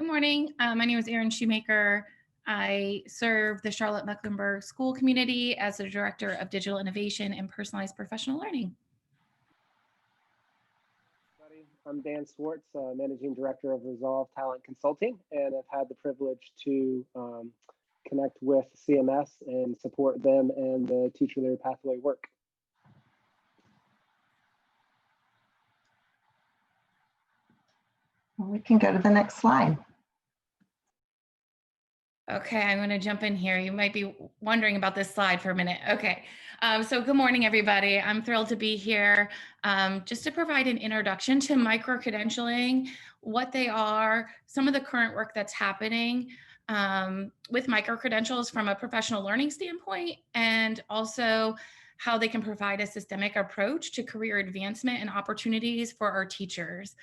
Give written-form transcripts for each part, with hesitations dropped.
morning. My name is Erin Shoemaker. I serve the Charlotte-Mecklenburg school community as the Director of Digital Innovation and Personalized Professional Learning. I'm Dan Swartz, Managing Director of Resolve Talent Consulting, and I've had the privilege to connect with CMS and support them and the Teacher Leader Pathway work. We can go to the next slide. Okay, I'm going to jump in here. You might be wondering about this slide for a minute. Okay, so good morning, everybody. I'm thrilled to be here just to provide an introduction to micro-credentialing, what they are, some of the current work that's happening with micro-credentials from a professional learning standpoint, and also how they can provide a systemic approach to career advancement and opportunities for our teachers.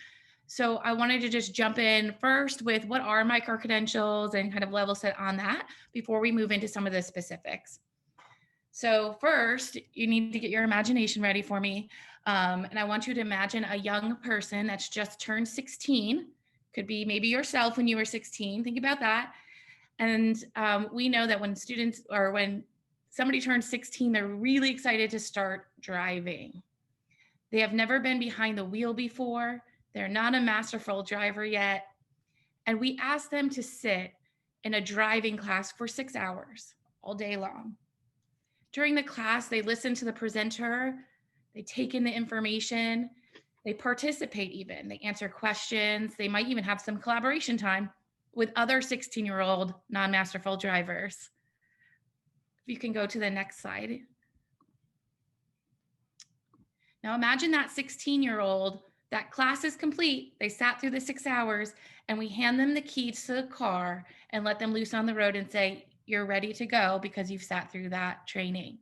So I wanted to just jump in first with what are micro-credentials and kind of level set on that before we move into some of the specifics. So first, you need to get your imagination ready for me. And I want you to imagine a young person that's just turned 16. Could be maybe yourself when you were 16. Think about that. And we know that when students or when somebody turns 16, they're really excited to start driving. They have never been behind the wheel before. They're not a masterful driver yet. And we ask them to sit in a driving class for 6 hours all day long. During the class, they listen to the presenter, they take in the information, they participate even, they answer questions, they might even have some collaboration time with other 16-year-old non-masterful drivers. If you can go to the next slide. Now imagine that 16-year-old, that class is complete, they sat through the 6 hours, and we hand them the key to the car and let them loose on the road and say, you're ready to go because you've sat through that training.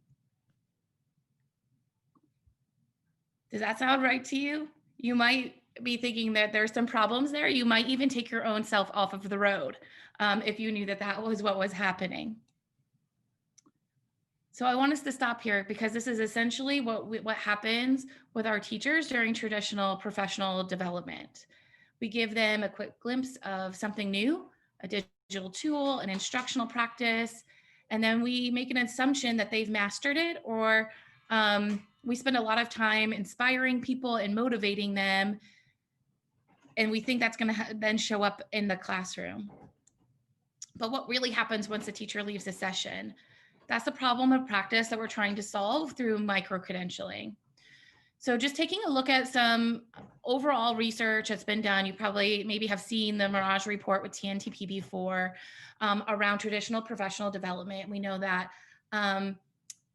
Does that sound right to you? You might be thinking that there's some problems there. You might even take your own self off of the road if you knew that that was what was happening. So I want us to stop here because this is essentially what happens with our teachers during traditional professional development. We give them a quick glimpse of something new, a digital tool, an instructional practice, and then we make an assumption that they've mastered it, or we spend a lot of time inspiring people and motivating them, and we think that's going to then show up in the classroom. But what really happens once the teacher leaves the session? That's the problem of practice that we're trying to solve through micro-credentialing. So just taking a look at some overall research that's been done, you probably maybe have seen the Mirage report with TNTP before around traditional professional development. We know that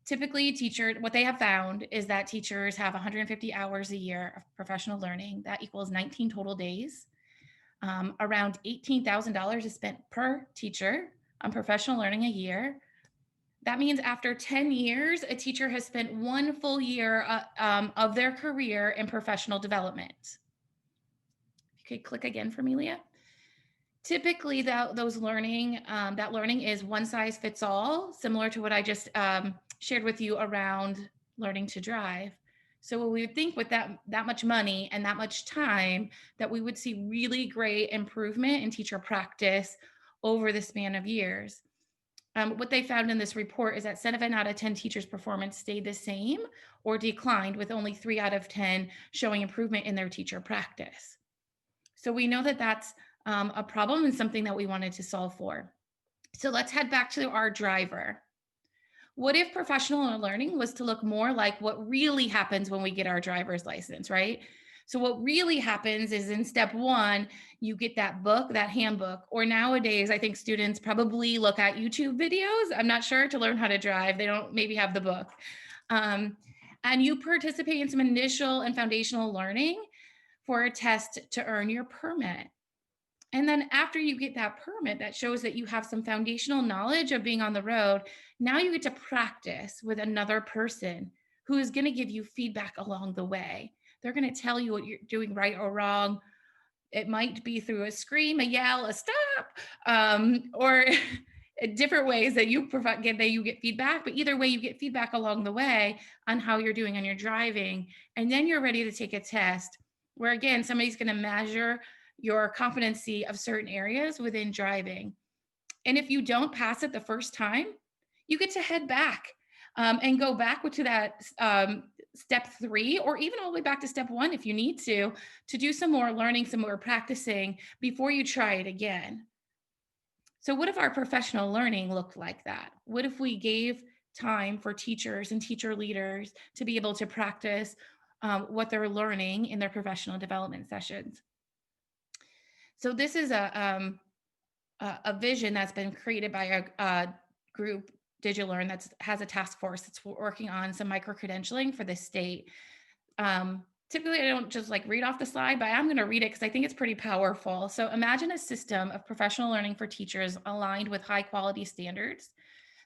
typically what they have found is that teachers have 150 hours a year of professional learning. That equals 19 total days. Around $18,000 is spent per teacher on professional learning a year. That means after 10 years, a teacher has spent 1 full year of their career in professional development. You could click again for me, Leah. Typically, that learning is one size fits all, similar to what I just shared with you around learning to drive. So we would think with that much money and that much time that we would see really great improvement in teacher practice over the span of years. What they found in this report is that 7 out of 10 teachers' performance stayed the same or declined, with only 3 out of 10 showing improvement in their teacher practice. So we know that that's a problem and something that we wanted to solve for. So let's head back to our driver. What if professional learning was to look more like what really happens when we get our driver's license, right? So what really happens is in step 1, you get that book, that handbook, or nowadays, I think students probably look at YouTube videos, I'm not sure, to learn how to drive. They don't maybe have the book. And you participate in some initial and foundational learning for a test to earn your permit. And then after you get that permit that shows that you have some foundational knowledge of being on the road, now you get to practice with another person who is going to give you feedback along the way. They're going to tell you what you're doing right or wrong. It might be through a scream, a yell, a stop, or different ways that you get feedback. But either way, you get feedback along the way on how you're doing on your driving. And then you're ready to take a test where, again, somebody's going to measure your competency of certain areas within driving. And if you don't pass it the first time, you get to head back and go back to that step 3, or even all the way back to step 1 if you need to do some more learning, some more practicing before you try it again. So what if our professional learning looked like that? What if we gave time for teachers and teacher leaders to be able to practice what they're learning in their professional development sessions? So this is a vision that's been created by a group, DigiLearn, that has a task force that's working on some micro-credentialing for the state. Typically, I don't just like read off the slide, but I'm going to read it because I think it's pretty powerful. So imagine a system of professional learning for teachers aligned with high quality standards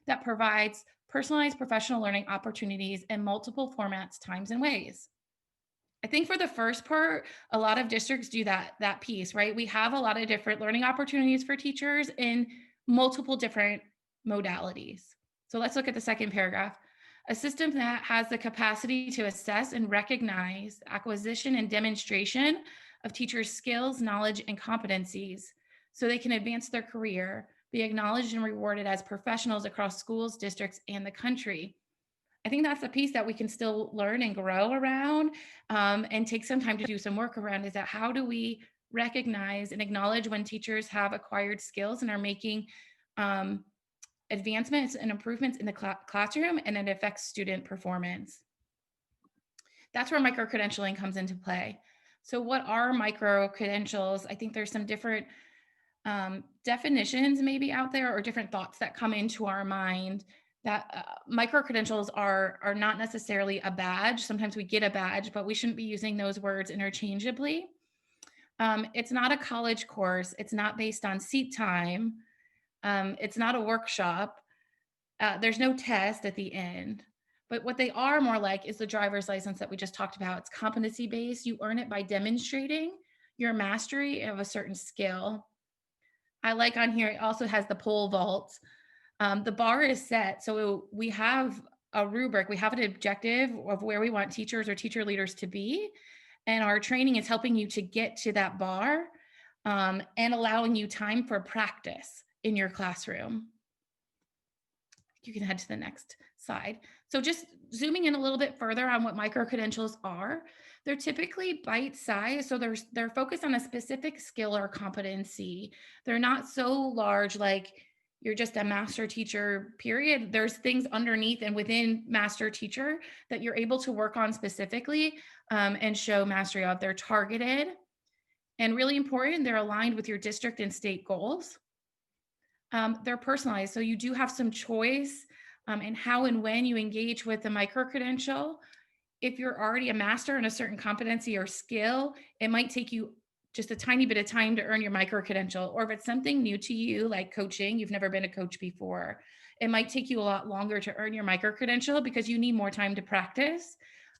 that provides personalized professional learning opportunities in multiple formats, times, and ways. I think for the first part, a lot of districts do that piece, right? We have a lot of different learning opportunities for teachers in multiple different modalities. So let's look at the second paragraph. A system that has the capacity to assess and recognize acquisition and demonstration of teachers' skills, knowledge, and competencies so they can advance their career, be acknowledged and rewarded as professionals across schools, districts, and the country. I think that's a piece that we can still learn and grow around and take some time to do some work around, is that how do we recognize and acknowledge when teachers have acquired skills and are making advancements and improvements in the classroom, and it affects student performance. That's where micro-credentialing comes into play. So what are micro-credentials? I think there's some different definitions maybe out there, or different thoughts that come into our mind, that micro-credentials are not necessarily a badge. Sometimes we get a badge, but we shouldn't be using those words interchangeably. It's not a college course. It's not based on seat time. It's not a workshop. There's no test at the end. But what they are more like is the driver's license that we just talked about. It's competency-based. You earn it by demonstrating your mastery of a certain skill. I like on here, it also has the pole vault. The bar is set. So we have a rubric, we have an objective of where we want teachers or teacher leaders to be. And our training is helping you to get to that bar and allowing you time for practice in your classroom. You can head to the next slide. So just zooming in a little bit further on what micro-credentials are, they're typically bite-sized. So they're focused on a specific skill or competency. They're not so large like you're just a master teacher, period. There's things underneath and within master teacher that you're able to work on specifically and show mastery of. They're targeted and really important. They're aligned with your district and state goals. They're personalized. So you do have some choice in how and when you engage with the micro-credential. If you're already a master in a certain competency or skill, it might take you just a tiny bit of time to earn your micro-credential. Or if it's something new to you, like coaching, you've never been a coach before, it might take you a lot longer to earn your micro-credential because you need more time to practice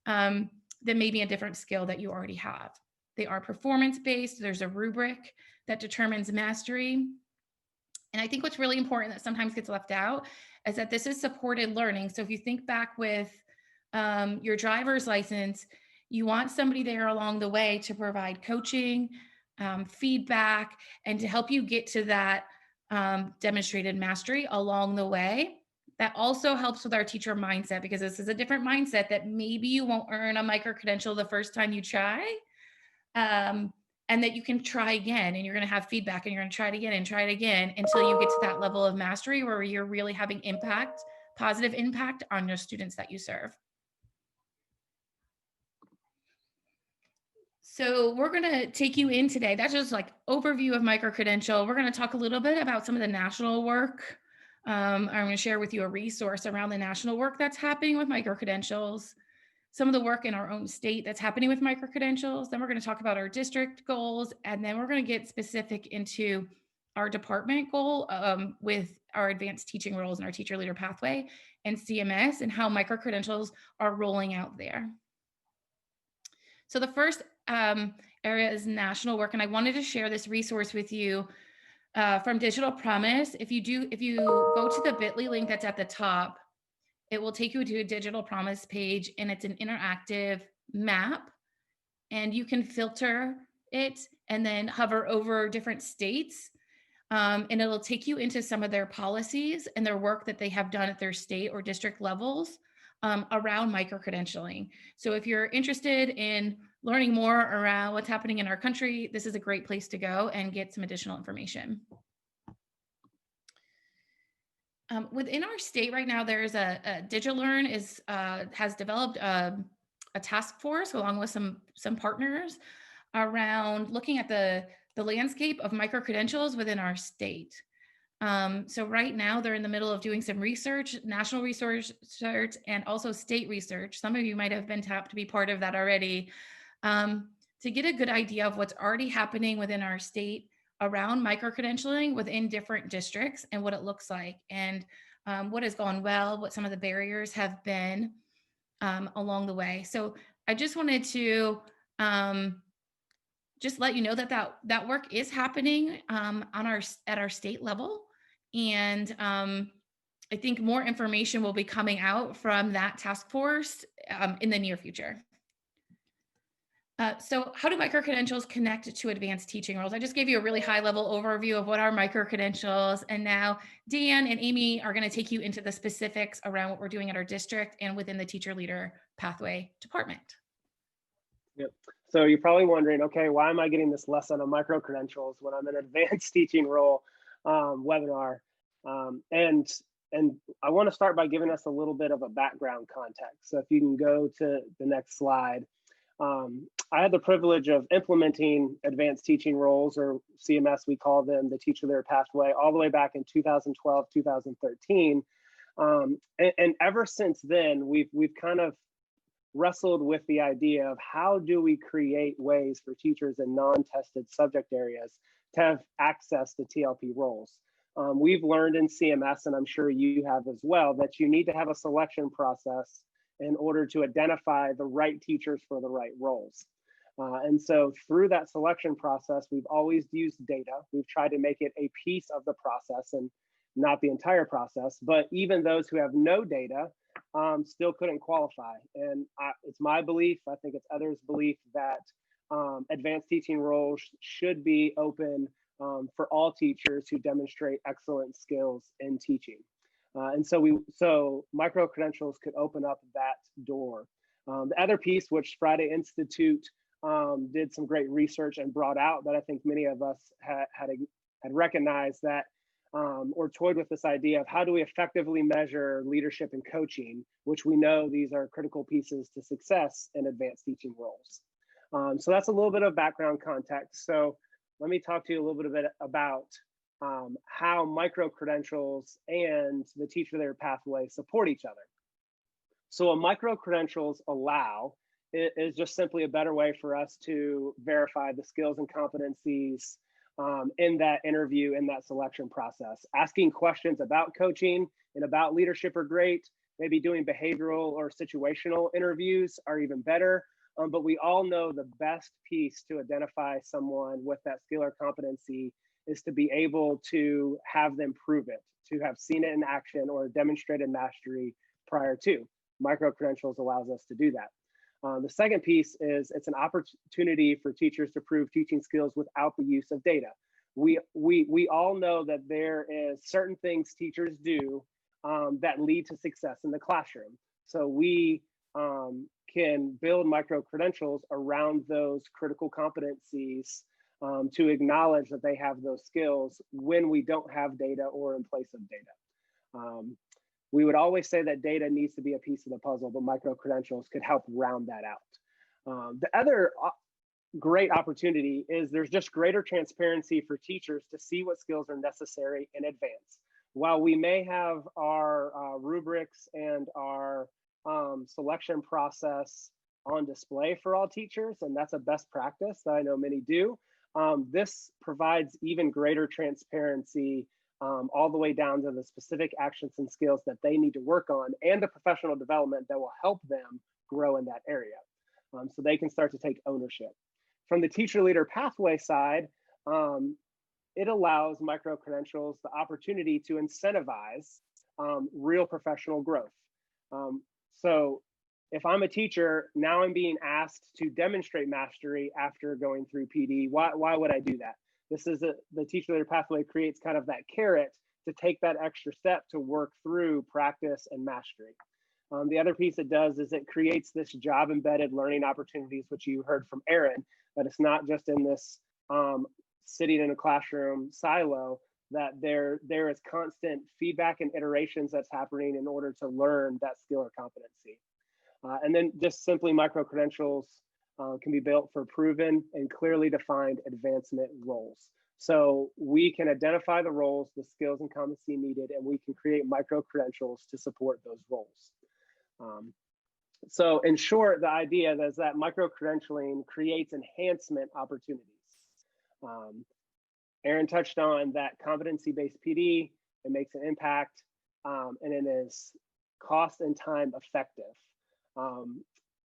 than maybe a different skill that you already have. They are performance-based. There's a rubric that determines mastery. And I think what's really important that sometimes gets left out is that this is supported learning. So if you think back with your driver's license, you want somebody there along the way to provide coaching, feedback, and to help you get to that demonstrated mastery along the way. That also helps with our teacher mindset, because this is a different mindset that maybe you won't earn a micro-credential the first time you try. And that you can try again, and you're going to have feedback, and you're going to try it again until you get to that level of mastery where you're really having impact, positive impact on your students that you serve. So we're going to take you in today. That's just like overview of micro-credential. We're going to talk a little bit about some of the national work. I'm going to share with you a resource around the national work that's happening with micro-credentials, some of the work in our own state that's happening with micro-credentials. Then we're going to talk about our district goals, and then we're going to get specific into our department goal with our advanced teaching roles and our teacher leader pathway and CMS, and how micro-credentials are rolling out there. So the first area is national work, and I wanted to share this resource with you from Digital Promise. If you go to the bit.ly link that's at the top, it will take you to a Digital Promise page, and it's an interactive map, and you can filter it and then hover over different states. And it'll take you into some of their policies and their work that they have done at their state or district levels around micro-credentialing. So if you're interested in learning more around what's happening in our country, this is a great place to go and get some additional information. Within our state right now, there's a DigiLearn has developed a task force along with some partners around looking at the landscape of micro-credentials within our state. So right now they're in the middle of doing some research, national research, and also state research. Some of you might have been tapped to be part of that already, to get a good idea of what's already happening within our state around micro-credentialing within different districts and what it looks like, and what has gone well, what some of the barriers have been along the way. So I just wanted to just let you know that work is happening at our state level, and I think more information will be coming out from that task force in the near future. So how do micro-credentials connect to advanced teaching roles? I just gave you a really high-level overview of what are micro-credentials, and now Dan and Amy are going to take you into the specifics around what we're doing at our district and within the teacher leader pathway department. Yep. So you're probably wondering, okay, why am I getting this lesson on micro-credentials when I'm in an advanced teaching role webinar? And I want to start by giving us a little bit of a background context. So if you can go to the next slide. I had the privilege of implementing advanced teaching roles, or CMS, we call them, the teacher leader pathway, all the way back in 2012, 2013. And ever since then, we've kind of wrestled with the idea of how do we create ways for teachers in non-tested subject areas to have access to TLP roles. We've learned in CMS, and I'm sure you have as well, that you need to have a selection process in order to identify the right teachers for the right roles. And so through that selection process, we've always used data. We've tried to make it a piece of the process and not the entire process, but even those who have no data still couldn't qualify. And it's my belief, I think it's others' belief, that advanced teaching roles should be open for all teachers who demonstrate excellent skills in teaching. And so micro-credentials could open up that door. The other piece, which Friday Institute did some great research and brought out, that I think many of us had recognized, that or toyed with this idea of how do we effectively measure leadership and coaching, which we know these are critical pieces to success in advanced teaching roles. So that's a little bit of background context. So let me talk to you a little bit about how micro-credentials and the teacher leader pathway support each other. So what micro-credentials allow is just simply a better way for us to verify the skills and competencies in that interview, in that selection process. Asking questions about coaching and about leadership are great. Maybe doing behavioral or situational interviews are even better. But we all know the best piece to identify someone with that skill or competency is to be able to have them prove it, to have seen it in action or demonstrated mastery prior to. Micro-credentials allows us to do that. The second piece is it's an opportunity for teachers to prove teaching skills without the use of data. We all know that there is certain things teachers do that lead to success in the classroom. So we can build micro-credentials around those critical competencies to acknowledge that they have those skills when we don't have data or in place of data. We would always say that data needs to be a piece of the puzzle, but micro-credentials could help round that out. The other great opportunity is there's just greater transparency for teachers to see what skills are necessary in advance. While we may have our rubrics and our selection process on display for all teachers, and that's a best practice that I know many do, this provides even greater transparency all the way down to the specific actions and skills that they need to work on and the professional development that will help them grow in that area. So they can start to take ownership. From the teacher leader pathway side, it allows micro-credentials the opportunity to incentivize real professional growth. So if I'm a teacher, now I'm being asked to demonstrate mastery after going through PD. Why would I do that? This is the teacher leader pathway creates kind of that carrot to take that extra step to work through practice and mastery. The other piece it does is it creates this job embedded learning opportunities, which you heard from Aaron, that it's not just in this sitting in a classroom silo, that there is constant feedback and iterations that's happening in order to learn that skill or competency. And then just simply micro-credentials can be built for proven and clearly defined advancement roles. So we can identify the roles, the skills and competency needed, and we can create micro-credentials to support those roles. So in short, the idea is that micro-credentialing creates enhancement opportunities. Aaron touched on that competency-based PD, it makes an impact, and it is cost and time effective.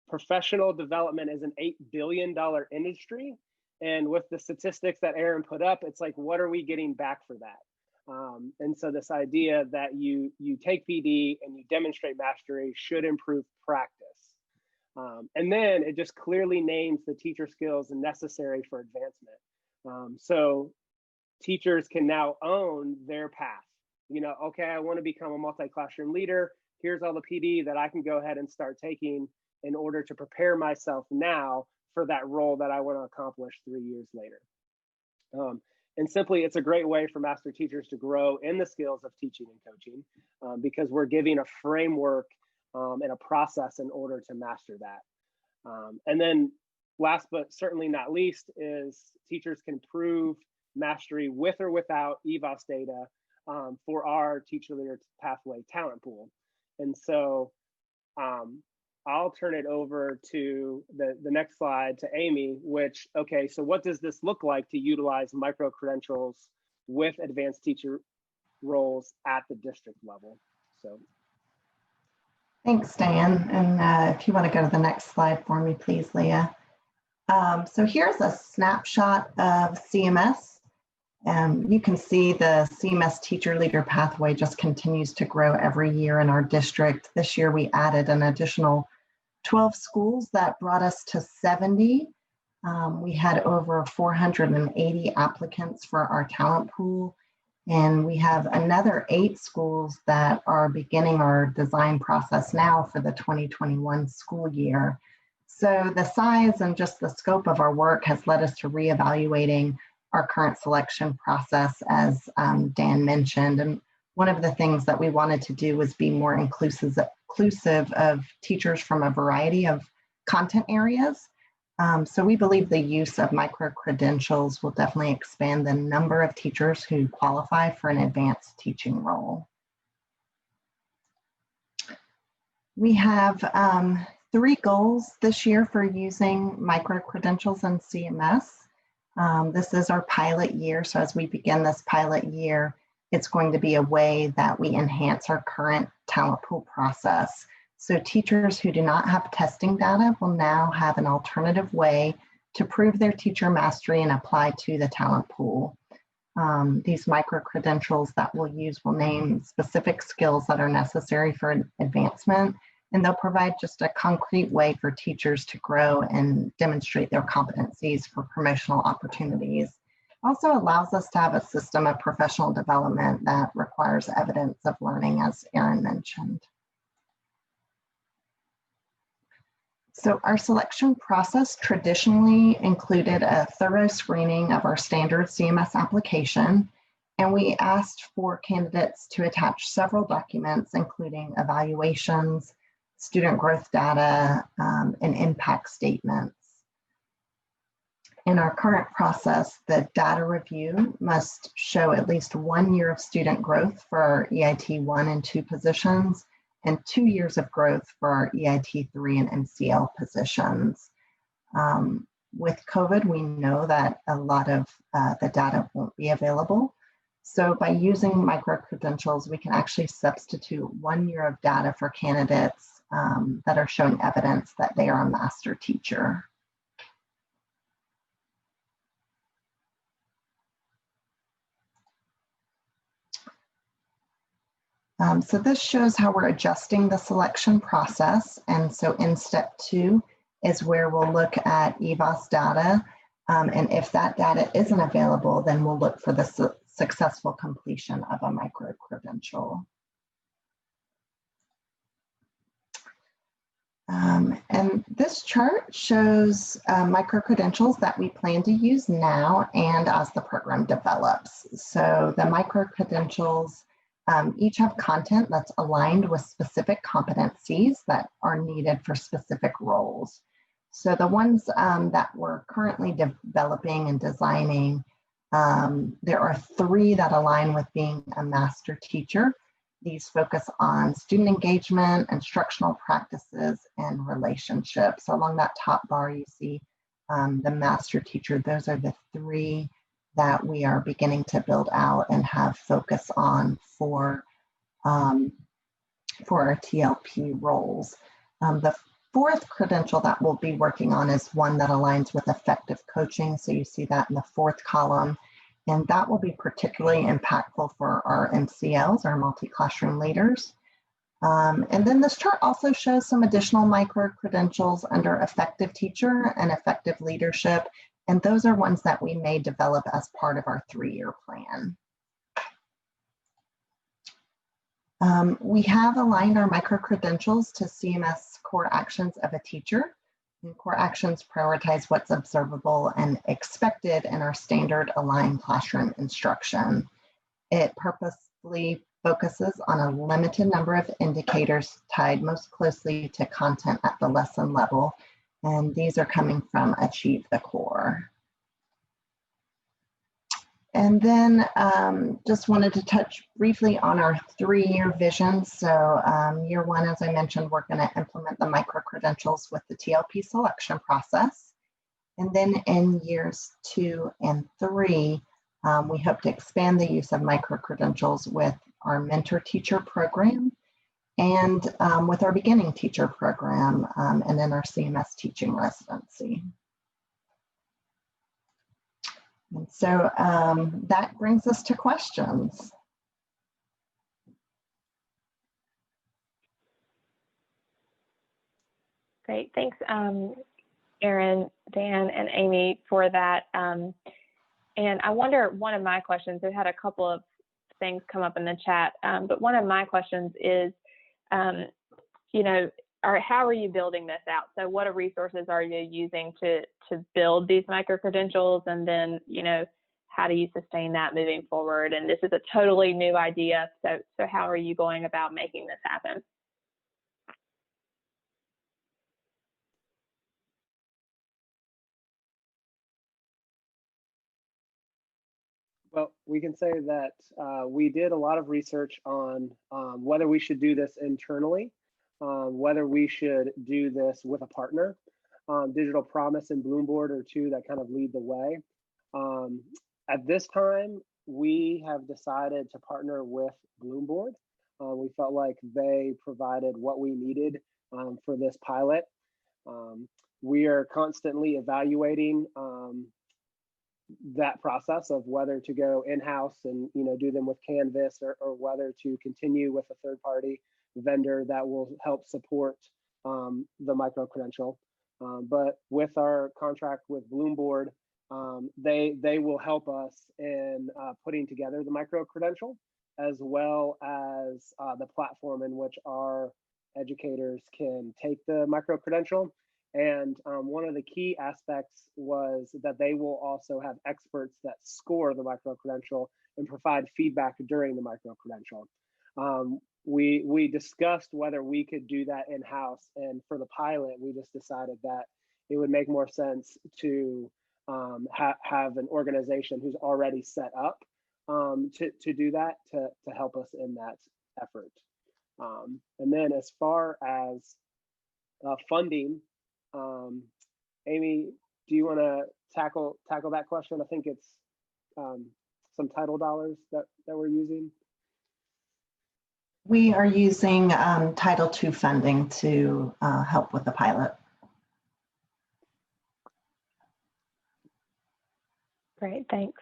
Professional development is an $8 billion industry. And with the statistics that Aaron put up, it's like, what are we getting back for that? And so this idea that you take PD and you demonstrate mastery should improve practice. And then it just clearly names the teacher skills necessary for advancement. So teachers can now own their path. You know, okay, I want to become a multi-classroom leader. Here's all the PD that I can go ahead and start taking in order to prepare myself now for that role that I want to accomplish 3 years later. And simply, it's a great way for master teachers to grow in the skills of teaching and coaching because we're giving a framework and a process in order to master that. And then last but certainly not least is teachers can prove mastery with or without EVOS data for our teacher leader pathway talent pool. And so I'll turn it over to the next slide to Amy, which, okay, so what does this look like to utilize micro-credentials with advanced teacher roles at the district level? So. Thanks, Dan. And if you want to go to the next slide for me, please, Leah. So here's a snapshot of CMS. You can see the CMS teacher leader pathway just continues to grow every year in our district. This year we added an additional 12 schools that brought us to 70. We had over 480 applicants for our talent pool, and we have another 8 schools that are beginning our design process now for the 2021 school year. So the size and just the scope of our work has led us to reevaluating our current selection process, as Dan mentioned. And one of the things that we wanted to do was be more inclusive of teachers from a variety of content areas. So we believe the use of micro-credentials will definitely expand the number of teachers who qualify for an advanced teaching role. We have 3 goals this year for using micro-credentials in CMS. This is our pilot year. So as we begin this pilot year, it's going to be a way that we enhance our current talent pool process. So teachers who do not have testing data will now have an alternative way to prove their teacher mastery and apply to the talent pool. These micro-credentials that we'll use will name specific skills that are necessary for advancement, and they'll provide just a concrete way for teachers to grow and demonstrate their competencies for promotional opportunities. Also allows us to have a system of professional development that requires evidence of learning, as Aaron mentioned. So our selection process traditionally included a thorough screening of our standard CMS application, and we asked for candidates to attach several documents, including evaluations, student growth data, and impact statements. In our current process, the data review must show at least 1 year of student growth for our EIT 1 and 2 positions, and 2 years of growth for our EIT 3 and MCL positions. With COVID, we know that a lot of the data won't be available. So by using micro-credentials, we can actually substitute 1 year of data for candidates that are showing evidence that they are a master teacher. So this shows how we're adjusting the selection process. And so in step 2 is where we'll look at EVOS data. And if that data isn't available, then we'll look for the successful completion of a micro-credential. And this chart shows micro-credentials that we plan to use now and as the program develops. So the micro-credentials each have content that's aligned with specific competencies that are needed for specific roles. So the ones that we're currently developing and designing, there are 3 that align with being a master teacher. These focus on student engagement, instructional practices, and relationships. So along that top bar, you see the master teacher. Those are the 3 that we are beginning to build out and have focus on for our TLP roles. The 4th credential that we'll be working on is one that aligns with effective coaching. So you see that in the 4th column, and that will be particularly impactful for our MCLs, our multi-classroom leaders. And then this chart also shows some additional micro-credentials under effective teacher and effective leadership. And those are ones that we may develop as part of our 3-year plan. We have aligned our micro-credentials to CMS core actions of a teacher. And core actions prioritize what's observable and expected in our standard aligned classroom instruction. It purposefully focuses on a limited number of indicators tied most closely to content at the lesson level. And these are coming from Achieve the Core. And then just wanted to touch briefly on our 3-year vision. So year 1, as I mentioned, we're going to implement the micro-credentials with the TLP selection process. And then in years 2 and 3, we hope to expand the use of micro-credentials with our mentor teacher program and with our beginning teacher program and then our CMS teaching residency. And so that brings us to questions. Great, thanks, Erin, Dan, and Amy for that. And I wonder, one of my questions, I've had a couple of things come up in the chat, but one of my questions is, you know, how are you building this out? So what resources are you using to build these micro-credentials? And then, you know, how do you sustain that moving forward? And this is a totally new idea. So how are you going about making this happen? Well, we can say that we did a lot of research on whether we should do this internally, whether we should do this with a partner. Digital Promise and Bloomboard are 2 that kind of lead the way. At this time, we have decided to partner with Bloomboard. We felt like they provided what we needed for this pilot. We are constantly evaluating that process of whether to go in-house and do them with Canvas or whether to continue with a third-party vendor that will help support the micro-credential. But with our contract with Bloomboard, they will help us in putting together the micro-credential as well as the platform in which our educators can take the micro-credential. And one of the key aspects was that they will also have experts that score the micro-credential and provide feedback during the micro-credential. We discussed whether we could do that in-house, and for the pilot, we just decided that it would make more sense to have an organization who's already set up to do that, to help us in that effort. And then as far as funding, Amy, do you want to tackle that question? I think it's some title dollars that we're using. We are using Title II funding to help with the pilot. Great, thanks.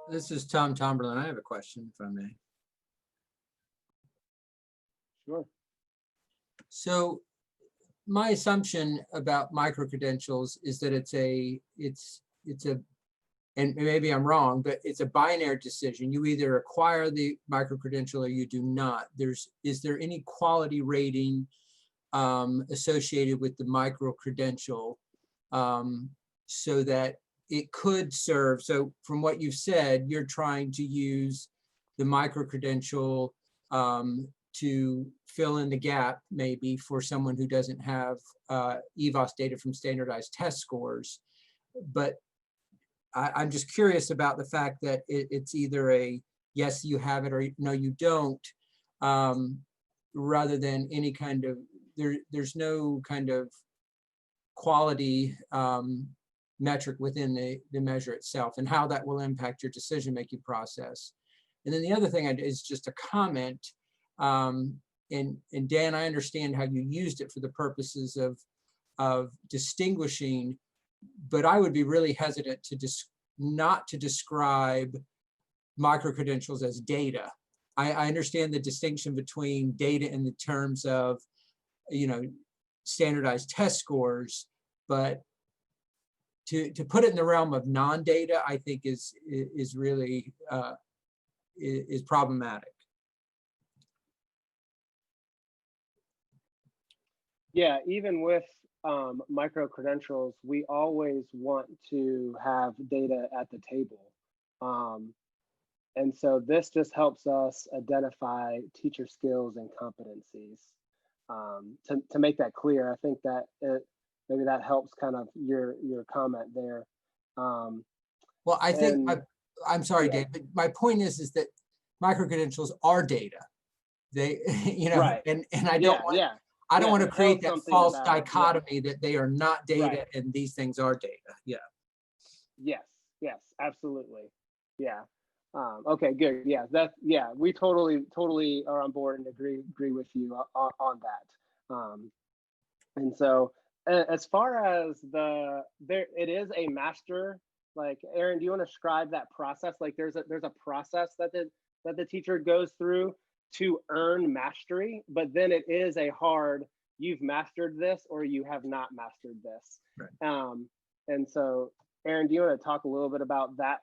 This is Tom Tomberlin. I have a question, if I may. Sure. So my assumption about micro-credentials is that it's a, and maybe I'm wrong, but it's a binary decision. You either acquire the micro-credential or you do not. Is there any quality rating associated with the micro-credential so that it could serve? So from what you've said, you're trying to use the micro-credential to fill in the gap maybe for someone who doesn't have EVOS data from standardized test scores. But I'm just curious about the fact that it's either a yes, you have it, or no, you don't, rather than any kind of, there's no kind of quality metric within the measure itself, and how that will impact your decision-making process. And then the other thing is just a comment. And Dan, I understand how you used it for the purposes of distinguishing, but I would be really hesitant to not to describe micro-credentials as data. I understand the distinction between data in the terms of, standardized test scores, but to put it in the realm of non-data, I think is really is problematic. Yeah, even with micro-credentials, we always want to have data at the table. And so this just helps us identify teacher skills and competencies. To make that clear, I think that maybe that helps kind of your comment there. Well, I think, I'm sorry, yeah. Dave, but my point is that micro-credentials are data. They, right. and I don't want, I don't want to create that false dichotomy that they are not data and these things are data. Yeah. Yes, absolutely. Yeah. Okay, good. Yeah, we totally are on board and agree with you on that. And so as far as it is a master, like Aaron, do you want to describe that process? Like there's a process that the teacher goes through to earn mastery, but then it is a hard, you've mastered this or you have not mastered this. Right. And so Aaron, do you want to talk a little bit about that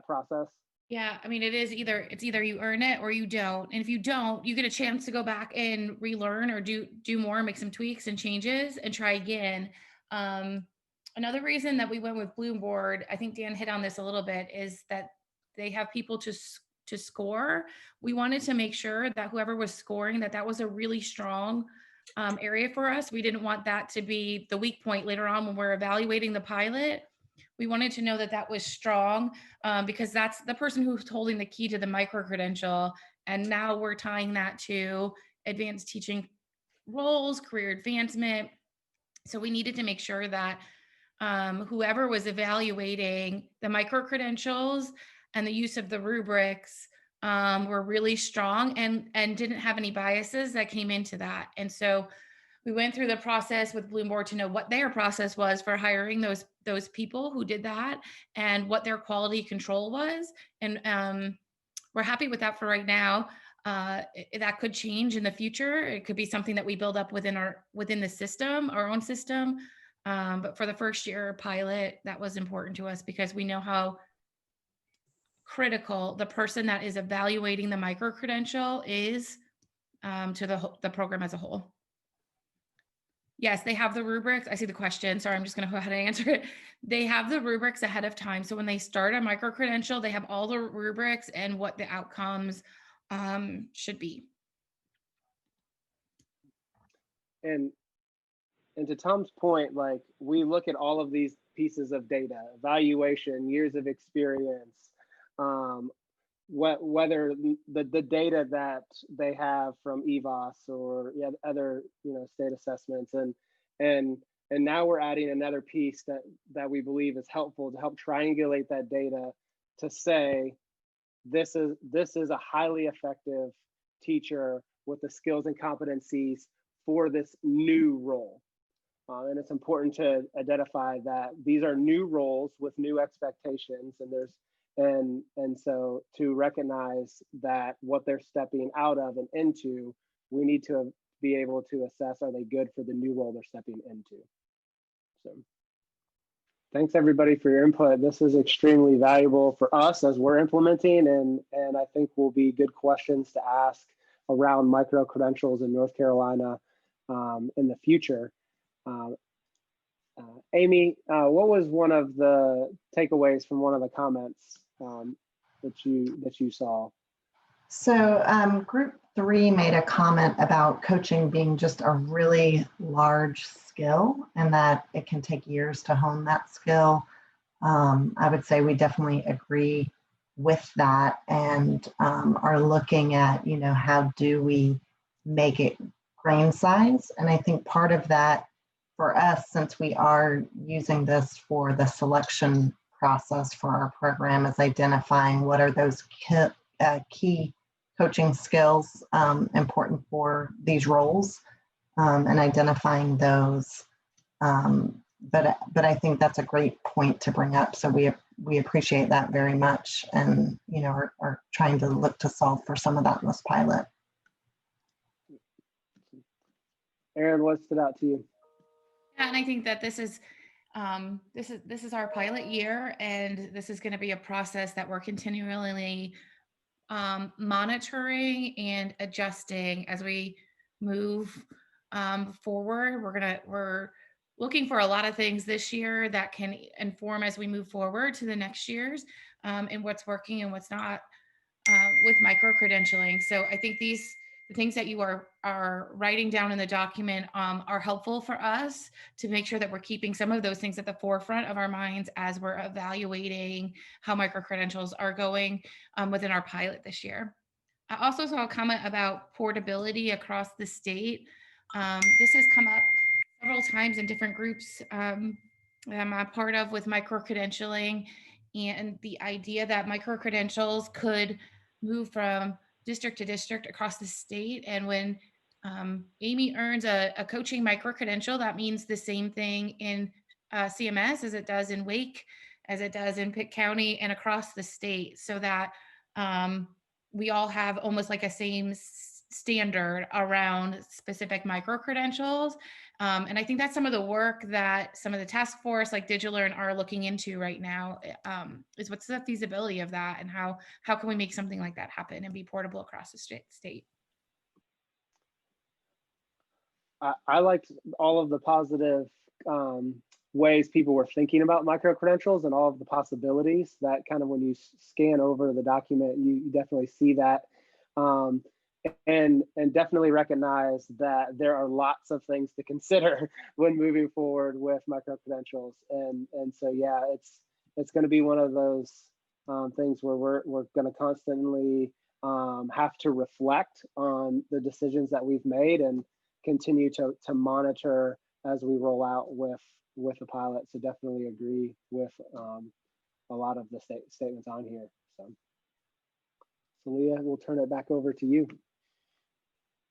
process? Yeah, I mean, it's either you earn it or you don't. And if you don't, you get a chance to go back and relearn or do more, make some tweaks and changes and try again. Another reason that we went with Bloomboard, I think Dan hit on this a little bit, is that they have people to score. We wanted to make sure that whoever was scoring, that was a really strong area for us. We didn't want that to be the weak point later on when we're evaluating the pilot. We wanted to know that was strong because that's the person who's holding the key to the micro-credential. And now we're tying that to advanced teaching roles, career advancement. So we needed to make sure that whoever was evaluating the micro-credentials and the use of the rubrics were really strong and didn't have any biases that came into that. And so we went through the process with Bloomboard to know what their process was for hiring those people who did that and what their quality control was. And we're happy with that for right now. That could change in the future. It could be something that we build up within the system, our own system. But for the first year pilot, that was important to us because we know how critical the person that is evaluating the micro-credential is to the program as a whole. Yes, they have the rubrics. I see the question. Sorry, I'm just going to go ahead and answer it. They have the rubrics ahead of time. So when they start a micro-credential, they have all the rubrics and what the outcomes should be. And to Tom's point, like we look at all of these pieces of data, evaluation, years of experience, whether the data that they have from EVOS or other state assessments, and now we're adding another piece that we believe is helpful to help triangulate that data to say this is a highly effective teacher with the skills and competencies for this new role. And it's important to identify that these are new roles with new expectations, and And so to recognize that what they're stepping out of and into, we need to be able to assess, are they good for the new role they're stepping into? So thanks everybody for your input. This is extremely valuable for us as we're implementing, and I think will be good questions to ask around micro-credentials in North Carolina in the future. Amy, what was one of the takeaways from one of the comments that you saw? So group 3 made a comment about coaching being just a really large skill and that it can take years to hone that skill. I would say we definitely agree with that and are looking at, how do we make it grain size? And I think part of that for us, since we are using this for the selection process for our program, is identifying what are those key coaching skills important for these roles and identifying those. But I think that's a great point to bring up. So we appreciate that very much, and are trying to look to solve for some of that in this pilot. Erin, what stood out to you? Yeah, and I think that this is our pilot year, and this is going to be a process that we're continually monitoring and adjusting as we move forward. We're looking for a lot of things this year that can inform as we move forward to the next years, and what's working and what's not with micro-credentialing. So I think the things that you are writing down in the document are helpful for us to make sure that we're keeping some of those things at the forefront of our minds as we're evaluating how micro-credentials are going within our pilot this year. I also saw a comment about portability across the state. This has come up several times in different groups I'm a part of with micro-credentialing, and the idea that micro-credentials could move from district to district across the state. And when Amy earns a coaching micro-credential, that means the same thing in CMS as it does in Wake, as it does in Pitt County and across the state, so that we all have almost like a same standard around specific micro-credentials. And I think that's some of the work that some of the task force like DigiLearn are looking into right now, is what's the feasibility of that, and how can we make something like that happen and be portable across the state? I liked all of the positive ways people were thinking about micro-credentials and all of the possibilities that kind of when you scan over the document, you definitely see that. And definitely recognize that there are lots of things to consider when moving forward with micro-credentials. And so, yeah, it's going to be one of those things where we're going to constantly have to reflect on the decisions that we've made and continue to monitor as we roll out with the pilot. So definitely agree with a lot of the statements on here. So Leah, we'll turn it back over to you.